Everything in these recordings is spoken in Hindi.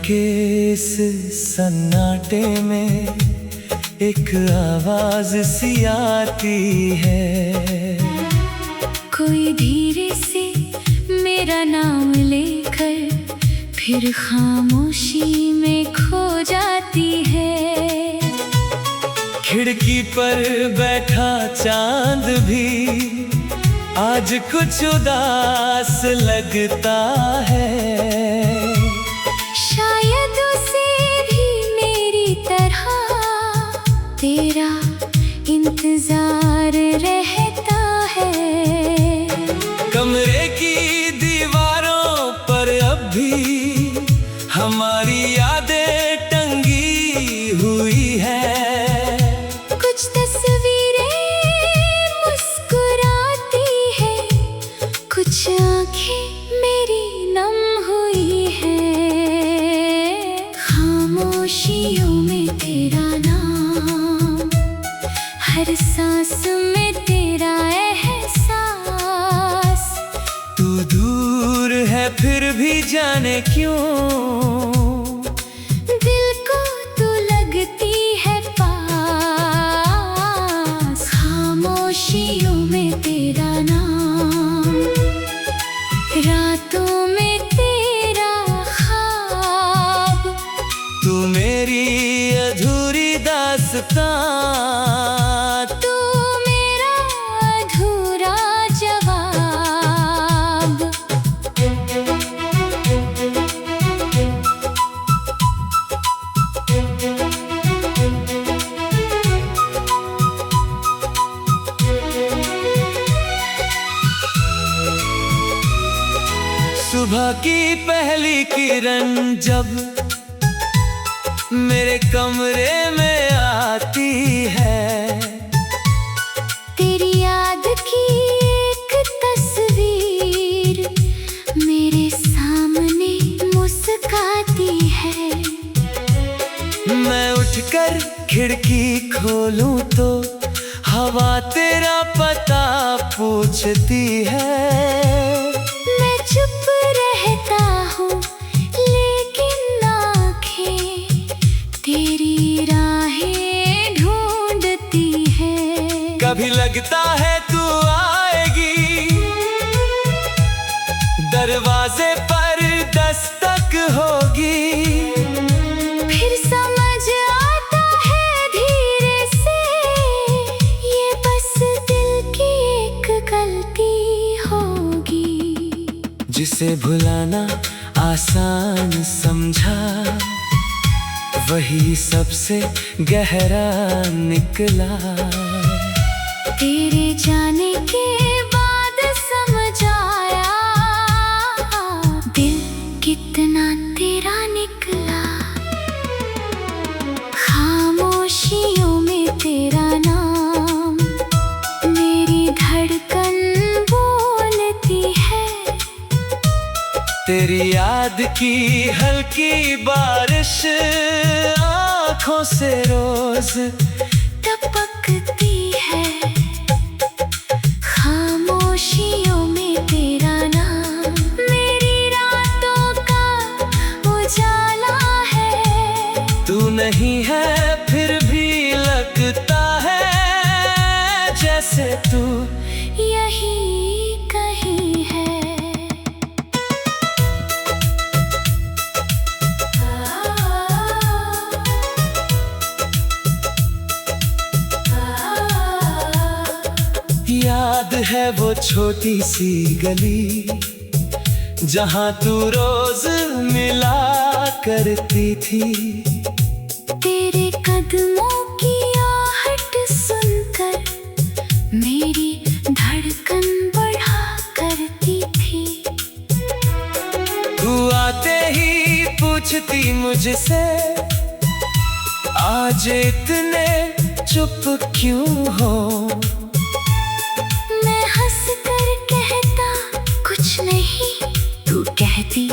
के इस सन्नाटे में एक आवाज सी आती है। कोई धीरे से मेरा नाम लेकर फिर खामोशी में खो जाती है। खिड़की पर बैठा चांद भी आज कुछ उदास लगता है। शायद उसे भी मेरी तरह तेरा इंतजार रहता है। कमरे की दीवारों पर अब भी हमारी यादें टंगी हुई है। कुछ तस्वीरें मुस्कुराती है, कुछ आंखें मेरी नम हुई है। खामोशियों में तेरा नाम, हर सांस में तेरा एहसास। तू दूर है फिर भी जाने क्यों दिल को तू लगती है पास। खामोशियों में तेरा नाम, रातों में तेरा ख्वाब। तू मेरी अधूरी दास्तां, तू मेरा अधूरा जवाब। सुबह की पहली किरण जब मेरे कमरे में आती है। तेरी याद की एक तस्वीर मेरे सामने मुस्काती है। मैं उठकर खिड़की खोलूं तो हवा तेरा पता पूछती है। मैं चुप रहता हूँ लेकिन आँखें तेरी राहें ढूंढती है। कभी लगता है तू आएगी, दरवाजे पर दस्तक होगी। फिर समझ आता है धीरे से, ये बस दिल की एक गलती होगी। जिसे भुलाना आसान समझा वही सबसे गहरा निकला। तेरे जाने के बाद समझ आया दिल कितना तेरा निकला। खामोशियों में तेरा नाम, मेरी धड़कन बोलती है। तेरी याद की हल्की बारिश आँखों से रोज टपकती है। खामोशियों में तेरा नाम, मेरी रातों का उजाला है। तू नहीं है फिर भी लगता है जैसे तू यही कहीं है। याद है वो छोटी सी गली जहाँ तू रोज मिला करती थी। तेरे कदमों की आहट सुनकर मेरी धड़कन बढ़ा करती थी। तू आते ही पूछती मुझसे आज इतने चुप क्यों हो। मैं हंस कर कहता कुछ नहीं, तू कहती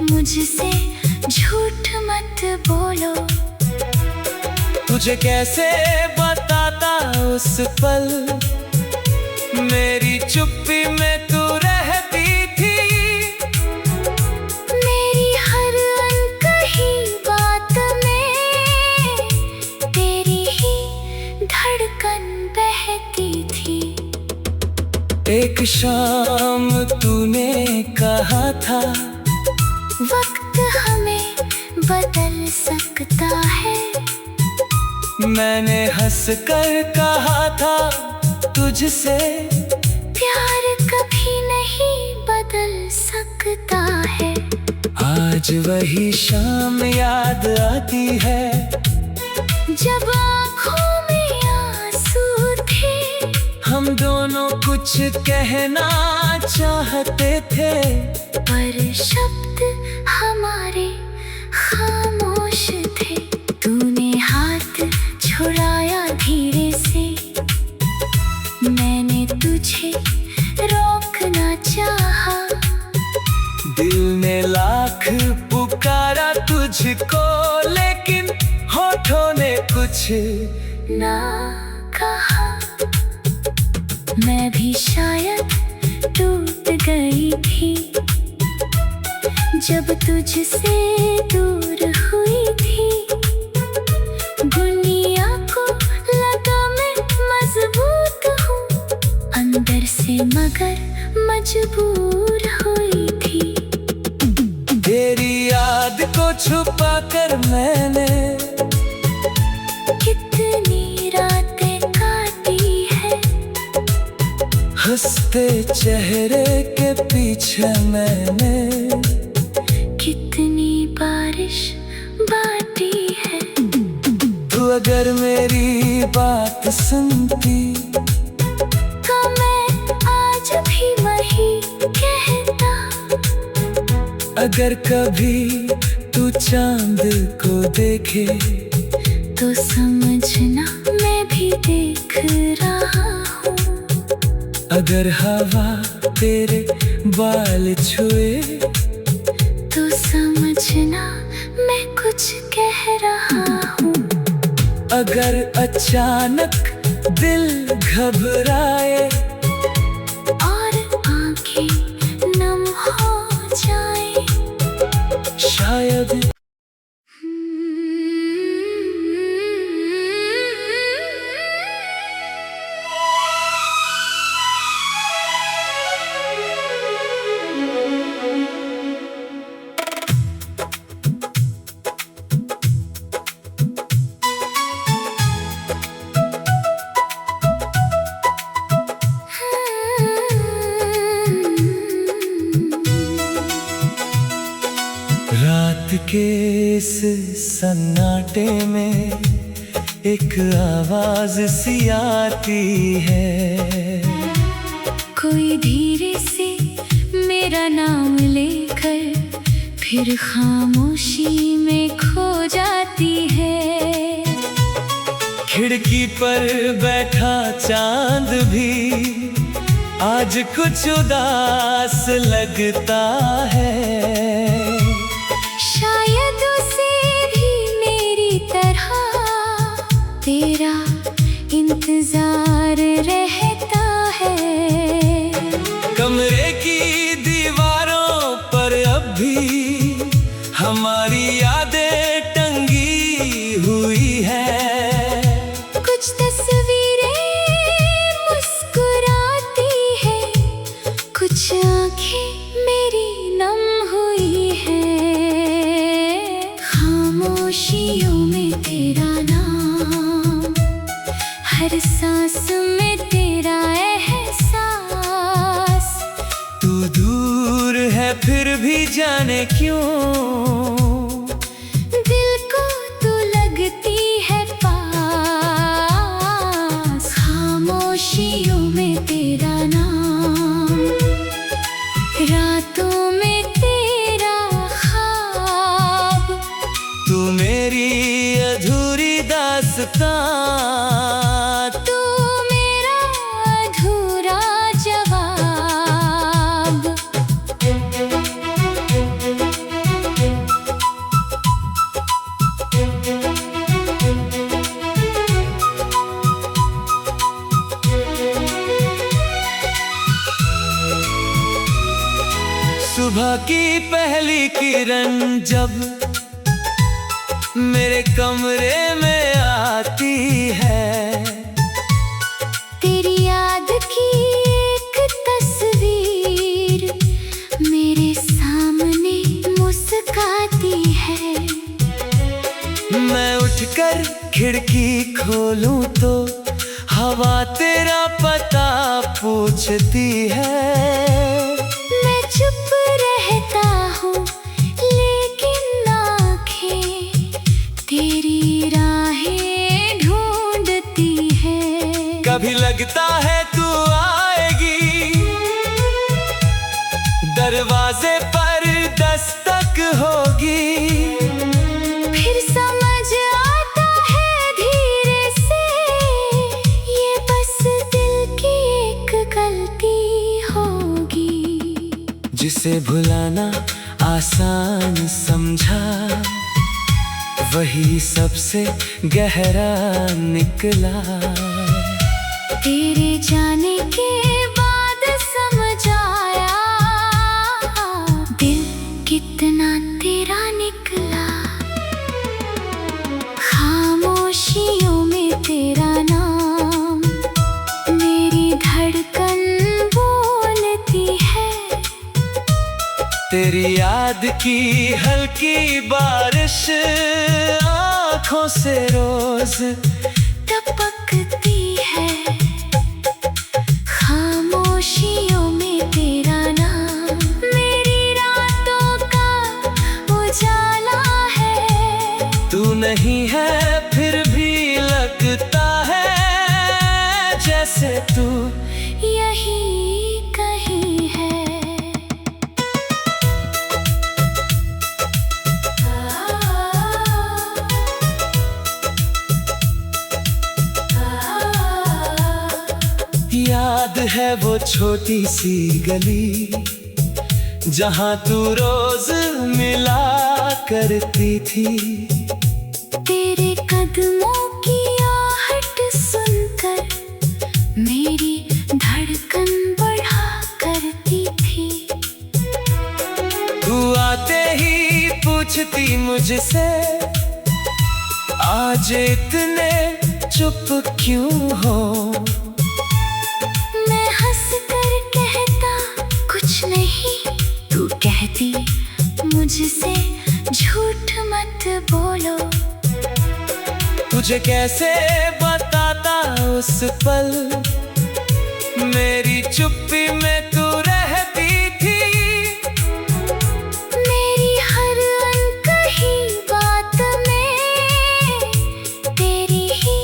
मुझसे झूठ मत बोलो। तुझे कैसे बताता उस पल मेरी चुप्पी में तू रहती थी। मेरी हर अनकही एक शाम तूने कहा था, वक्त हमें बदल सकता है। मैंने हंस कर कहा था तुझसे, प्यार कभी नहीं बदल सकता है। आज वही शाम याद आती है, जब आँखों में आंसू थे, हम दोनों कुछ कहना चाहते थे, पर शब्द हमारे खामोश थे। तूने हाथ छुड़ाया धीरे से, मैंने तुझे रोकना चाहा। दिल ने लाख पुकारा तुझको, लेकिन होठों ने कुछ ना कहा। मैं भी शायद टूट गई थी, जब तुझसे दूर हुई थी। दुनिया को लगा मैं मजबूत हूँ, अंदर से मगर मजबूर हुई थी। तेरी याद को छुपा कर मैंने कितनी रातें काटी है, हंसते चेहरे के पीछे मैंने कितनी बारिश बाटी है। तू अगर मेरी बात सुनती, तो मैं आज भी वही कहता। अगर कभी तू चांद को देखे, तो समझना मैं भी देख रहा हूँ। अगर हवा तेरे बाल छुए, तो समझना मैं कुछ कह रहा हूँ। अगर अचानक दिल घबराए, और आंखें नम हो जाए, शायद रात के इस सन्नाटे में एक आवाज सी आती है। कोई धीरे से मेरा नाम लेकर फिर खामोशी में खो जाती है। खिड़की पर बैठा चांद भी आज कुछ उदास लगता है। शायद उसे भी मेरी तरह तेरा इंतजार रहता है। कमरे की दीवारों पर अब भी हमारी यादें टंगी हुई है। कुछ तस्वीरें मुस्कुराती है, कुछ आंखें मेरी नम हुई है। खामोशियों में तेरा नाम, हर सांस में तेरा एहसास। तू दूर है फिर भी जाने क्यों, दिल को तू लगती है पास। खामोशियों में तेरा नाम, रातों में तेरा ख्वाब। तू मेरी अधूरी दास्तां, तू मेरा अधूरा जवाब। सुबह की पहली किरण जब मेरे कमरे में आती है, तेरी याद की एक तस्वीर उठकर खिड़की खोलूं तो हवा तेरा पता पूछती है। मैं चुप रहता हूँ लेकिन आँखें तेरी राहें ढूंढती है। कभी लगता है तू आएगी, दरवाजे पर दस्तक होगी। फिर समझ आता है धीरे से ये बस दिल की एक गलती होगी। जिसे भुलाना आसान समझा वही सबसे गहरा निकला। तेरे जाने के बाद समझ आया दिल कितना तेरा निकला। खामोशियों में तेरा नाम मेरी धड़कन बोलती है। तेरी याद की हल्की बारिश आँखों से रोज टपकती है। खामोशियों में तेरा नाम मेरी रातों का उजाला है। तू नहीं है फिर भी लगता है जैसे तू यही कहीं है। याद है वो छोटी सी गली जहाँ तू रोज मिला करती थी। तेरे कदमों की आहट सुनकर मेरी धड़कन बढ़ा करती थी। तू आते ही पूछती मुझसे आज इतने चुप क्यों हो। मैं हंस कर कहता कुछ नहीं, तू कहती मुझसे झूठ मत बोलो। तुझे कैसे बताता उस पल मेरी चुप्पी में तू रहती थी। मेरी हर अनकही बात में तेरी ही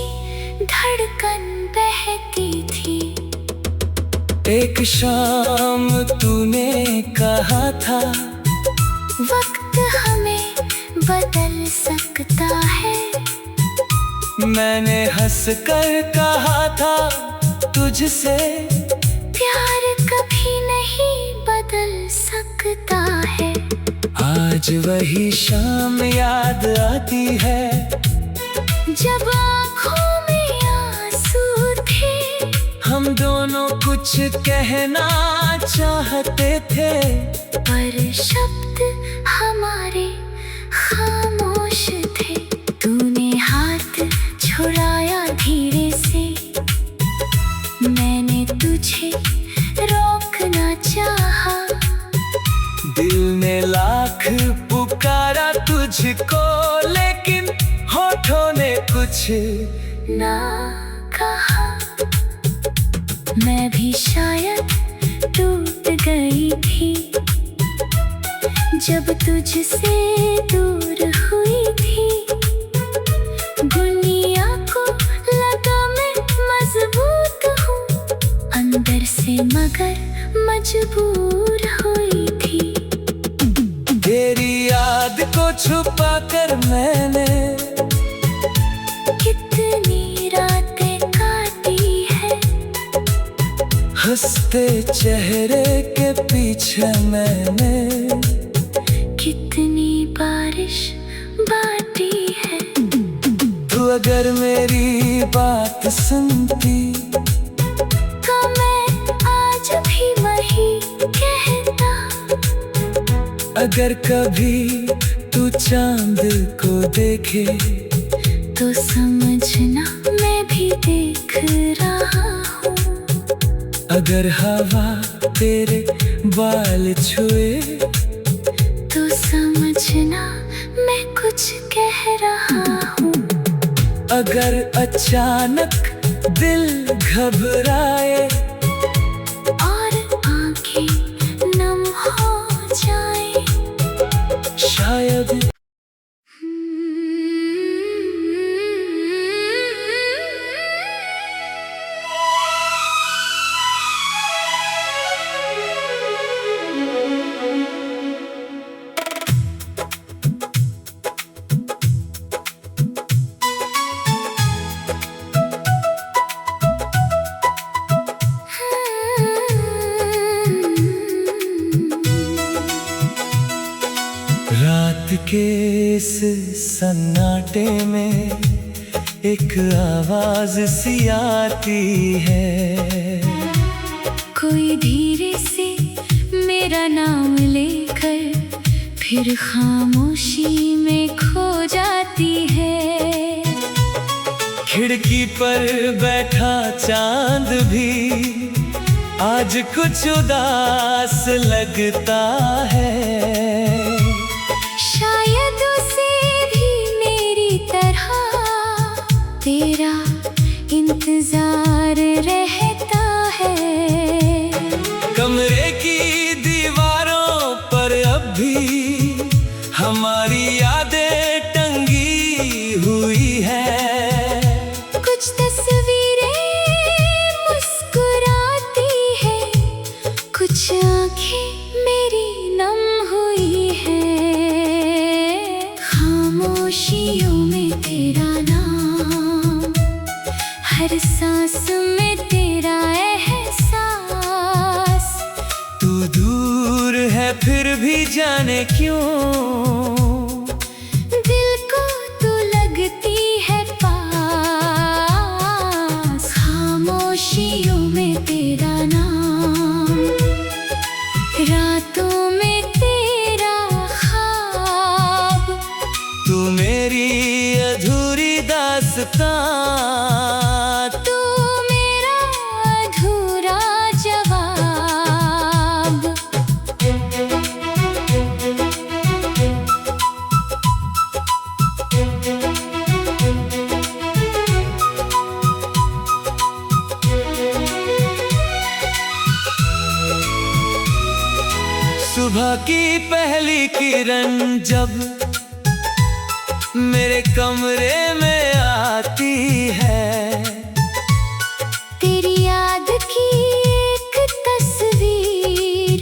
धड़कन बहती थी। एक शाम तूने कहा था वक्त हमें बदल सकता है। मैंने हंस कर कहा था तुझसे प्यार कभी नहीं बदल सकता है। आज वही शाम याद आती है जब आँखों में आंसू थे। हम दोनों कुछ कहना चाहते थे पर शब्द हमारे खामोश थे। तूने हाथ छुड़ाया धीरे से, मैंने तुझे रोकना चाहा। दिल ने लाख पुकारा तुझको लेकिन होठों ने कुछ ना कहा। मैं भी शायद टूट गई थी जब तुझसे दूर हुई थी। दुनिया को लगा मैं मजबूत हूँ अंदर से मगर मजबूर हुई थी। तेरी याद को छुपा कर मैंने कितनी रातें काटी है। हंसते चेहरे के पीछे मैंने कितनी बारिश बाटी है। तू अगर मेरी बात सुनती तो मैं आज भी वही कहता। अगर कभी तू चांद को देखे तो समझना मैं भी देख रहा हूँ। अगर हवा तेरे बाल छुए तो समझना मैं कुछ कह रहा हूँ। अगर अचानक दिल घबराए और आंखें नम हो जाए, शायद रात के इस सन्नाटे में एक आवाज सी आती है। कोई धीरे से मेरा नाम लेकर फिर खामोशी में खो जाती है। खिड़की पर बैठा चांद भी आज कुछ उदास लगता है। शायद उसे भी मेरी तरह तेरा इंतजार रहता है। कमरे की दीवारों पर अब भी हमारी यादें टंगी हुई है। कुछ तस्वीरें मुस्कुराती है, कुछ आंखें मेरी नम हुई है। खामोशियों में तेरा नाम, हर सांस में तेरा एहसास। तू दूर है फिर भी जाने क्यों दिल को तू लगती है पास। खामोशियों में तेरा नाम, रातों में तेरा ख्वाब। तू मेरी अधूरी दास्तां, तू मेरा अधूरा जवाब। सुबह की पहली किरण जब मेरे कमरे में आती है। तेरी याद की एक तस्वीर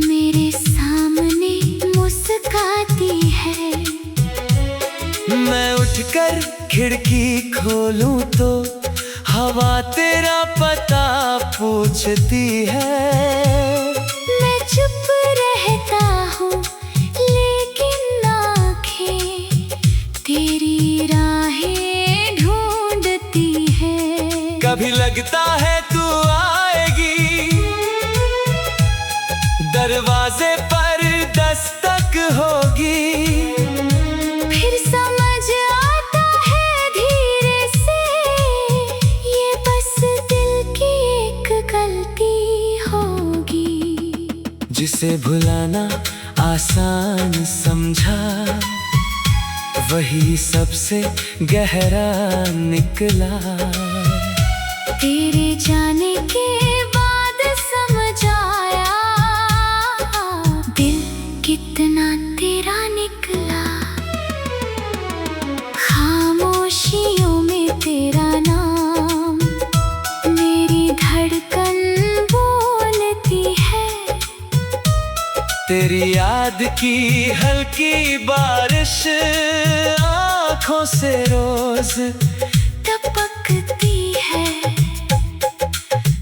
मेरे सामने मुस्काती है। मैं उठकर खिड़की खोलूं तो हवा तेरा पता पूछती है। मैं चुप रहता हूँ लेकिन आँखें तेरी राहें ढूंढती है। कभी लगता है तू आएगी, दरवाजे पर दस्तक होगी। फिर समझ आता है धीरे से, ये बस दिल की एक गलती होगी। जिसे भुलाना आसान समझा वही सबसे गहरा निकला। तेरे जाने के बाद समझ आया दिल कितना तेरा निकला। खामोशियों में तेरा नाम, मेरी धड़कन बोलती है। तेरी याद की हल्की बारिश आँखों से रोज टपकती है।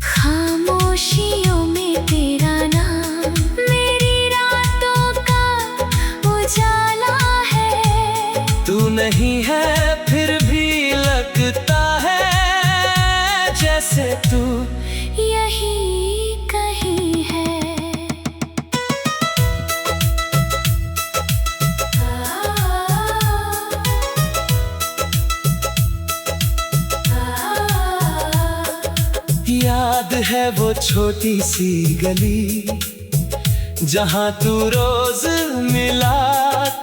खामोशियों में तेरा नाम, मेरी रातों का उजाला है। तू नहीं है फिर भी लगता है जैसे तू यही कहीं है। याद है वो छोटी सी गली जहाँ तू रोज मिला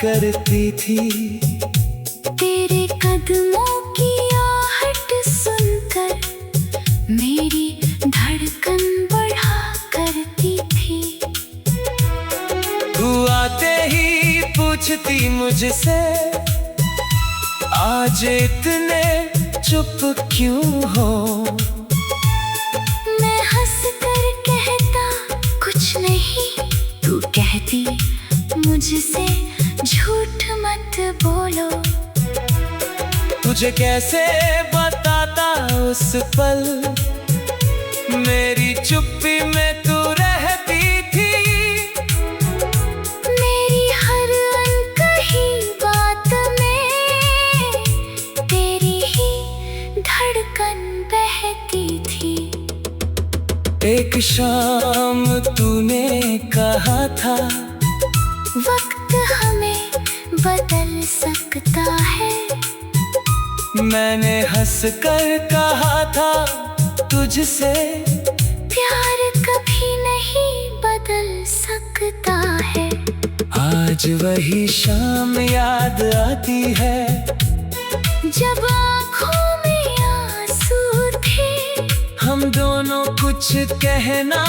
करती थी। तेरे कदमों की मुझसे आज इतने चुप क्यों हो? मैं हंस कर कहता कुछ नहीं, तू कहती मुझसे झूठ मत बोलो। तुझे कैसे बताता उस पल मेरी चुप्पी में तू रहती थी। मेरी हर अनकही बात में तेरी ही धड़कन बहती थी। एक शाम तूने कहा था वक्त हमें बदल सकता है। मैंने हंस कर कहा था तुझसे प्यार कभी नहीं बदल सकता है। आज वही शाम याद आती है जब आँखों में आंसू थे, हम दोनों कुछ कहना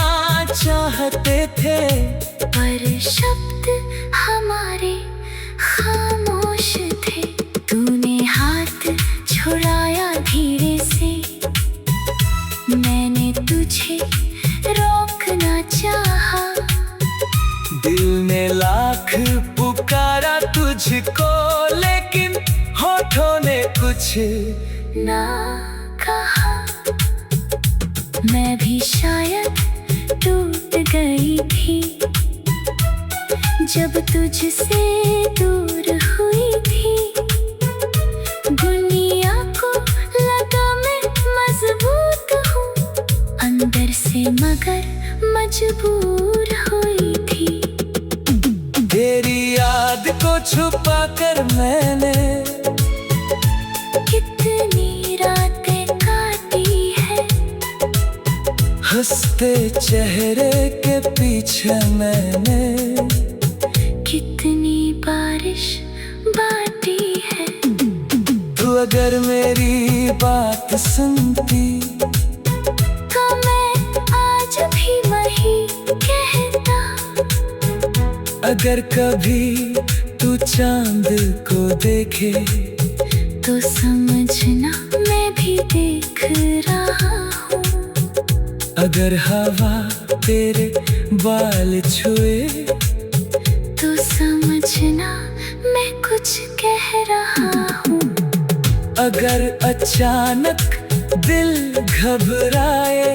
चाहते थे, पर शब्द हमारे खामोश थे। तूने हाथ छुड़ाया धीरे से, मैंने तुझे रोकना चाहा। दिल ने लाख पुकारा तुझको, लेकिन होठों ने कुछ ना कहा। मैं भी शायद टूट गई थी जब तुझसे दूर हुई थी। दुनिया को लगा मैं मजबूत हूँ अंदर से, मगर मजबूर हुई थी। तेरी याद को छुपा कर मैंने कितनी रातें काटी है। हंसते चेहरे के पीछे मैंने कितनी बारिश बाटी है। तू अगर मेरी बात सुनती तो मैं आज भी वही कहता। अगर कभी तू चांद को देखे तो समझना मैं भी देख रहा हूँ। अगर हवा तेरे बाल छुए तो समझना मैं कुछ कह रहा हूँ। अगर अचानक दिल घबराए